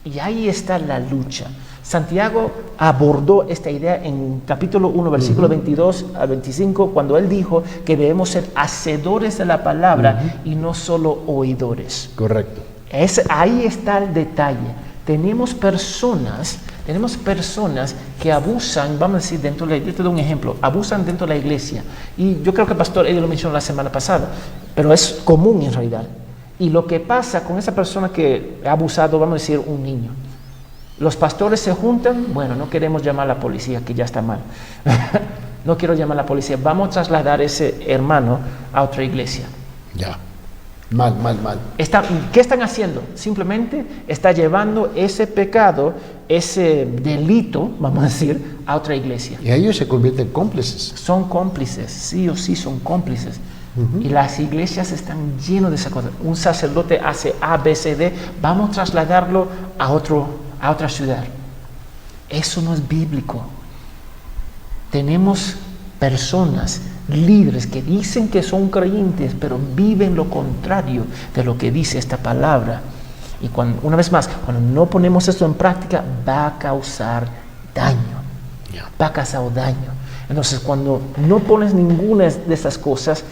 Y ahí está la lucha. Santiago abordó esta idea en capítulo 1, versículo 22 a 25, cuando él dijo que debemos ser hacedores de la palabra y no solo oidores. Correcto. Ahí está el detalle. Tenemos personas que abusan, vamos a decir, dentro de la iglesia, te doy un ejemplo, abusan dentro de la iglesia. Y yo creo que el pastor, él lo mencionó la semana pasada, pero es común en realidad. Y lo que pasa con esa persona que ha abusado, vamos a decir, un niño. Los pastores se juntan, bueno, no queremos llamar a la policía, que ya está mal. No quiero llamar a la policía, vamos a trasladar a ese hermano a otra iglesia. Ya. Mal. ¿Qué están haciendo? Simplemente está llevando ese pecado, ese delito, vamos a decir, a otra iglesia. Y ellos se convierten en cómplices. Son cómplices, sí o sí son cómplices. Y las iglesias están llenas de esa cosa. Un sacerdote hace A, B, C, D, vamos a trasladarlo a otra ciudad. Eso no es bíblico. Tenemos personas, líderes que dicen que son creyentes, pero viven lo contrario de lo que dice esta palabra. Y una vez más, cuando no ponemos esto en práctica, va a causar daño. Va a causar daño. Entonces, cuando no pones ninguna de esas cosas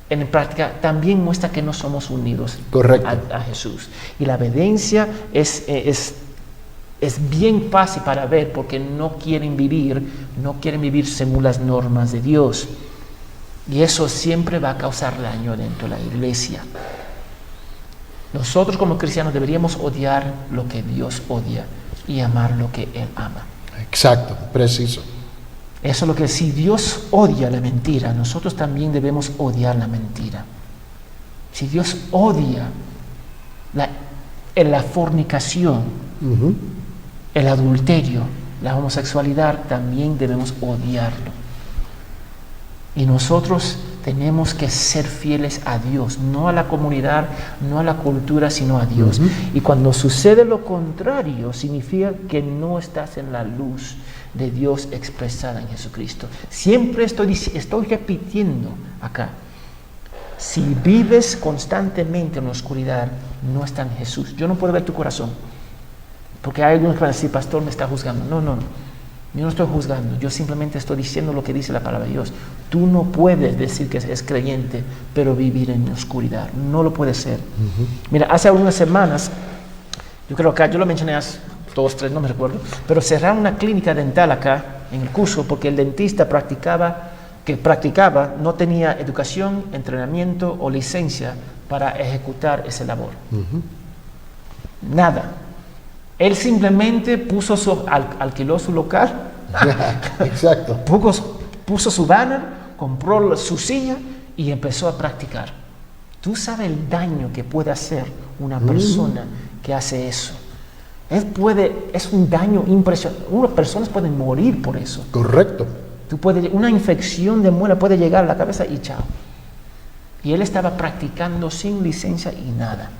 en práctica, también muestra que no somos unidos a Jesús. Y la evidencia es bien fácil para ver, porque no quieren vivir según las normas de Dios. Y eso siempre va a causar daño dentro de la iglesia. Nosotros como cristianos deberíamos odiar lo que Dios odia y amar lo que Él ama. Exacto, preciso. Eso es lo que, si Dios odia la mentira, nosotros también debemos odiar la mentira. Si Dios odia la fornicación, el adulterio, la homosexualidad, también debemos odiarlo. Y nosotros tenemos que ser fieles a Dios, no a la comunidad, no a la cultura, sino a Dios. Y cuando sucede lo contrario, significa que no estás en la luz de Dios expresada en Jesucristo. Siempre estoy repitiendo acá. Si vives constantemente en la oscuridad, no está en Jesús. Yo no puedo ver tu corazón. Porque hay algunos que van a decir, pastor, me está juzgando. No. Yo no estoy juzgando. Yo simplemente estoy diciendo lo que dice la palabra de Dios. Tú no puedes decir que es creyente, pero vivir en la oscuridad. No lo puede ser. Mira, hace algunas semanas, yo creo que yo lo mencioné hace 2, 3, no me recuerdo, pero cerraron una clínica dental acá en el curso porque el dentista que practicaba no tenía educación, entrenamiento o licencia para ejecutar esa labor. Nada. Él simplemente alquiló su local, Exacto. puso su banner, compró su silla y empezó a practicar. Tú sabes el daño que puede hacer una persona que hace eso. Es un daño impresionante. Unas personas pueden morir por eso. Correcto. Una infección de muela puede llegar a la cabeza y chao. Y él estaba practicando sin licencia y nada.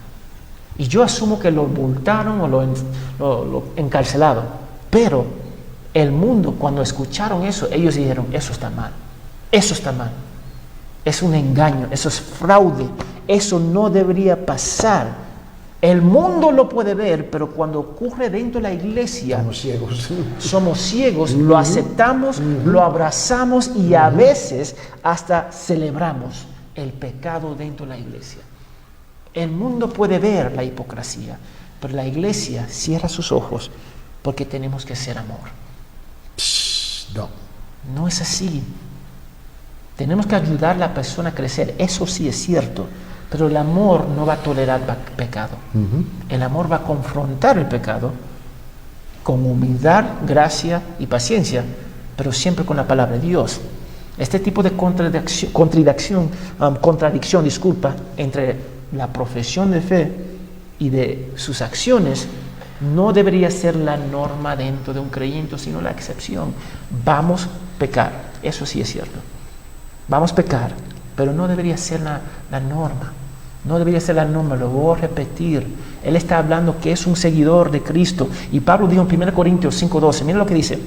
Y yo asumo que lo multaron o lo encarcelaron. Pero el mundo, cuando escucharon eso, ellos dijeron, eso está mal. Eso está mal. Es un engaño, eso es fraude. Eso no debería pasar. El mundo lo puede ver, pero cuando ocurre dentro de la iglesia, somos ciegos, lo aceptamos, lo abrazamos y a veces hasta celebramos el pecado dentro de la iglesia. El mundo puede ver la hipocresía, pero la iglesia cierra sus ojos porque tenemos que ser amor. No es así. Tenemos que ayudar a la persona a crecer, eso sí es cierto. Pero el amor no va a tolerar pecado. El amor va a confrontar el pecado con humildad, gracia y paciencia, pero siempre con la palabra de Dios. Este tipo de contradicción, entre la profesión de fe y de sus acciones no debería ser la norma dentro de un creyente, sino la excepción. Vamos a pecar, eso sí es cierto. Vamos a pecar, pero no debería ser la norma. No debería ser la norma, lo voy a repetir. Él está hablando que es un seguidor de Cristo. Y Pablo dijo en 1 Corintios 5:12, mira lo que dice.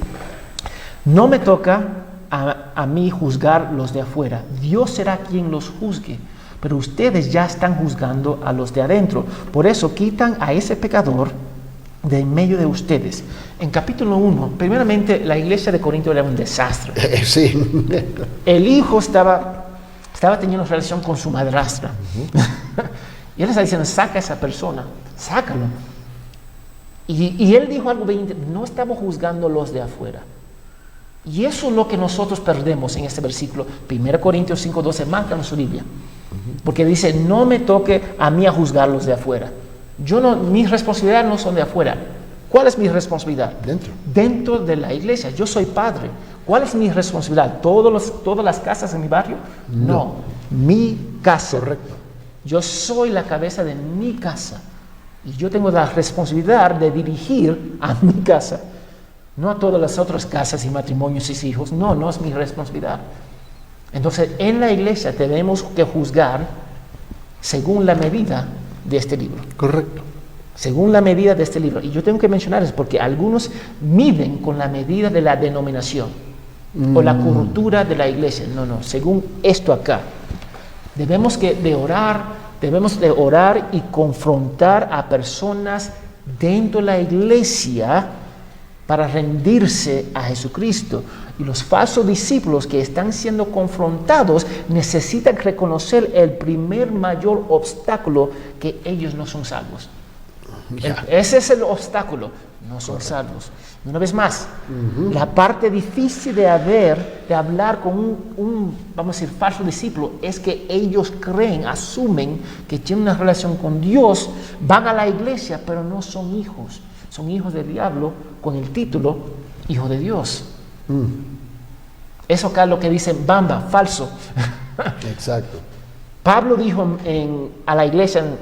No me toca a mí juzgar los de afuera. Dios será quien los juzgue. pero ustedes ya están juzgando a los de adentro. Por eso quitan a ese pecador de en medio de ustedes. En capítulo 1, primeramente, la iglesia de Corinto era un desastre. Sí. El hijo estaba teniendo relación con su madrastra. Y él está diciendo, saca a esa persona, sácalo. Y él dijo algo bien, no estamos juzgando los de afuera. Y eso es lo que nosotros perdemos en este versículo. 1 Corintios 5:12, márcalo en su Biblia. Porque dice, no me toque a mí a juzgar los de afuera. Mis responsabilidades no son de afuera. ¿Cuál es mi responsabilidad? Dentro de la iglesia. Yo soy padre. ¿Cuál es mi responsabilidad? ¿Todas las casas en mi barrio? No. Mi casa. Correcto. Yo soy la cabeza de mi casa. Y yo tengo la responsabilidad de dirigir a mi casa. No a todas las otras casas y matrimonios y hijos. No es mi responsabilidad. Entonces, en la iglesia tenemos que juzgar según la medida de este libro. Correcto. Según la medida de este libro. Y yo tengo que mencionar eso porque algunos miden con la medida de la denominación o la cultura de la iglesia. No, según esto acá. Debemos de orar y confrontar a personas dentro de la iglesia para rendirse a Jesucristo. Y los falsos discípulos que están siendo confrontados necesitan reconocer el primer mayor obstáculo, que ellos no son salvos. Ese es el obstáculo, no son salvos. Y una vez más, la parte difícil de hablar con un, vamos a decir, falso discípulo, es que ellos asumen que tienen una relación con Dios, van a la iglesia, pero no son hijos. Son hijos del diablo con el título hijo de Dios. Eso acá es lo que dicen, bamba, falso. Exacto. Pablo dijo a la iglesia en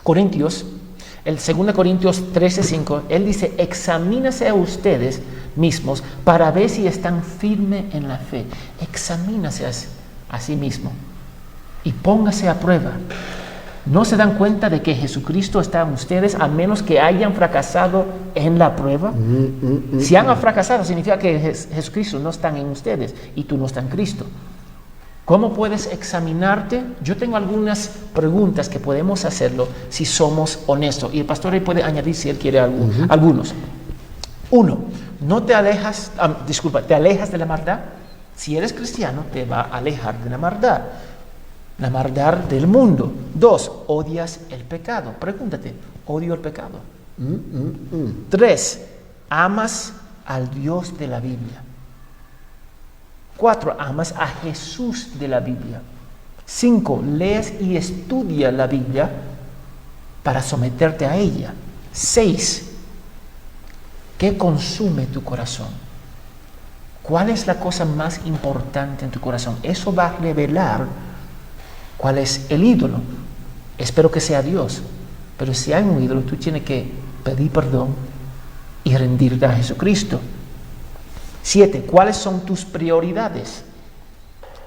Corintios, el 2 Corintios 13:5, él dice, examínase a ustedes mismos para ver si están firmes en la fe. Examínase a sí mismo y póngase a prueba. ¿No se dan cuenta de que Jesucristo está en ustedes a menos que hayan fracasado en la prueba? Si han fracasado, significa que Jesucristo no está en ustedes y tú no estás en Cristo. ¿Cómo puedes examinarte? Yo tengo algunas preguntas que podemos hacerlo si somos honestos. Y el pastor ahí puede añadir si él quiere algunos. 1. ¿Te alejas de la maldad? Si eres cristiano, te va a alejar de la maldad. La maldad del mundo. 2. ¿Odias el pecado? Pregúntate, ¿odio el pecado? 3. ¿Amas al Dios de la Biblia? 4. ¿Amas a Jesús de la Biblia? 5. ¿Lees y estudias la Biblia para someterte a ella? 6. ¿Qué consume tu corazón? ¿Cuál es la cosa más importante en tu corazón? Eso va a revelar cuál es el ídolo. Espero que sea Dios. Pero si hay un ídolo, tú tienes que pedir perdón y rendirte a Jesucristo. 7. ¿Cuáles son tus prioridades?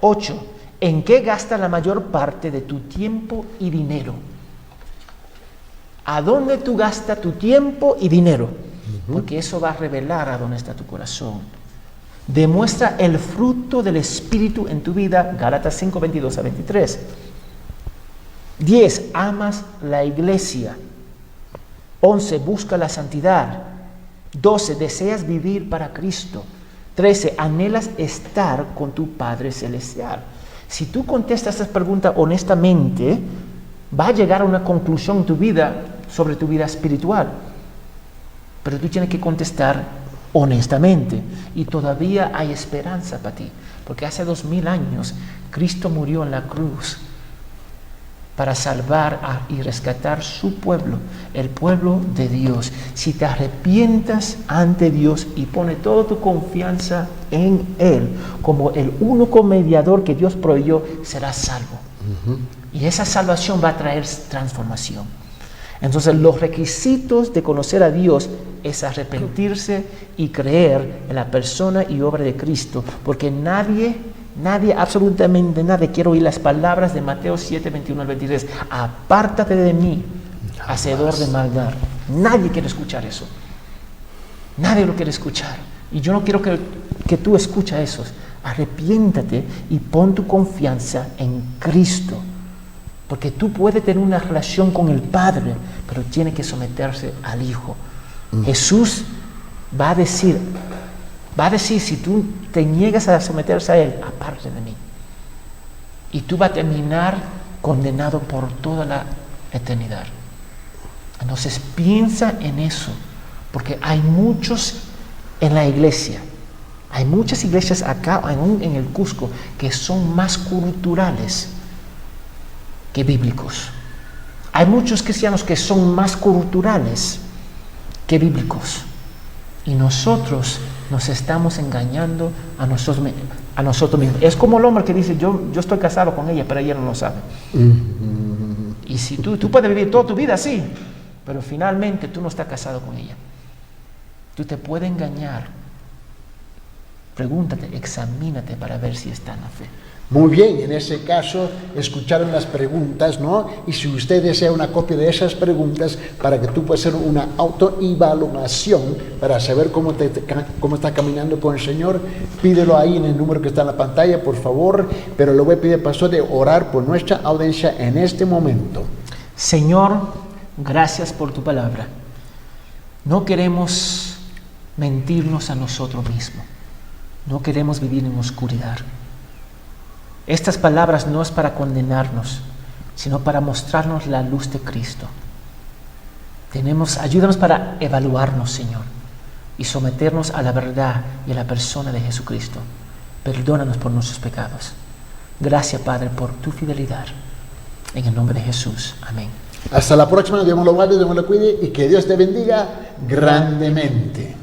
8. ¿En qué gastas la mayor parte de tu tiempo y dinero? ¿A dónde tú gastas tu tiempo y dinero? Porque eso va a revelar a dónde está tu corazón. Demuestra el fruto del Espíritu en tu vida. Gálatas 5:22-23. 10. Amas la iglesia. 11. Busca la santidad. 12. Deseas vivir para Cristo. 13. Anhelas estar con tu Padre Celestial. Si tú contestas estas preguntas honestamente, va a llegar a una conclusión en tu vida sobre tu vida espiritual. Pero tú tienes que contestar honestamente. Y todavía hay esperanza para ti. Porque hace 2000 años Cristo murió en la cruz para salvar y rescatar su pueblo, el pueblo de Dios. Si te arrepientas ante Dios y pones toda tu confianza en Él, como el único mediador que Dios proveyó, serás salvo. Y esa salvación va a traer transformación. Entonces, los requisitos de conocer a Dios es arrepentirse y creer en la persona y obra de Cristo, porque nadie, absolutamente nadie, quiere oír las palabras de Mateo 7:21-23. Apártate de mí, hacedor de maldad. Nadie quiere escuchar eso. Nadie lo quiere escuchar. Y yo no quiero que tú escuches eso. Arrepiéntate y pon tu confianza en Cristo. Porque tú puedes tener una relación con el Padre, pero tiene que someterse al Hijo. Jesús va a decir, si tú te niegas a someterse a Él, aparte de mí. Y tú vas a terminar condenado por toda la eternidad. Entonces piensa en eso, porque hay muchos en la iglesia, hay muchas iglesias acá en el Cusco que son más culturales que bíblicos. Hay muchos cristianos que son más culturales que bíblicos. Y nosotros nos estamos engañando a nosotros mismos. Es como el hombre que dice, yo estoy casado con ella, pero ella no lo sabe. Y si tú puedes vivir toda tu vida así, pero finalmente tú no estás casado con ella. Tú te puedes engañar. Pregúntate, examínate para ver si está en la fe. Muy bien, en ese caso escucharon las preguntas, ¿no? Y si usted desea una copia de esas preguntas para que tú puedas hacer una autoevaluación para saber cómo está caminando con el Señor, pídelo ahí en el número que está en la pantalla, por favor. Pero le voy a pedir, pastor, de orar por nuestra audiencia en este momento. Señor, gracias por tu palabra. No queremos mentirnos a nosotros mismos. No queremos vivir en oscuridad. Estas palabras no es para condenarnos, sino para mostrarnos la luz de Cristo. Ayúdanos para evaluarnos, Señor, y someternos a la verdad y a la persona de Jesucristo. Perdónanos por nuestros pecados. Gracias, Padre, por tu fidelidad. En el nombre de Jesús. Amén. Hasta la próxima. Dios lo guarde, Dios lo cuide y que Dios te bendiga grandemente.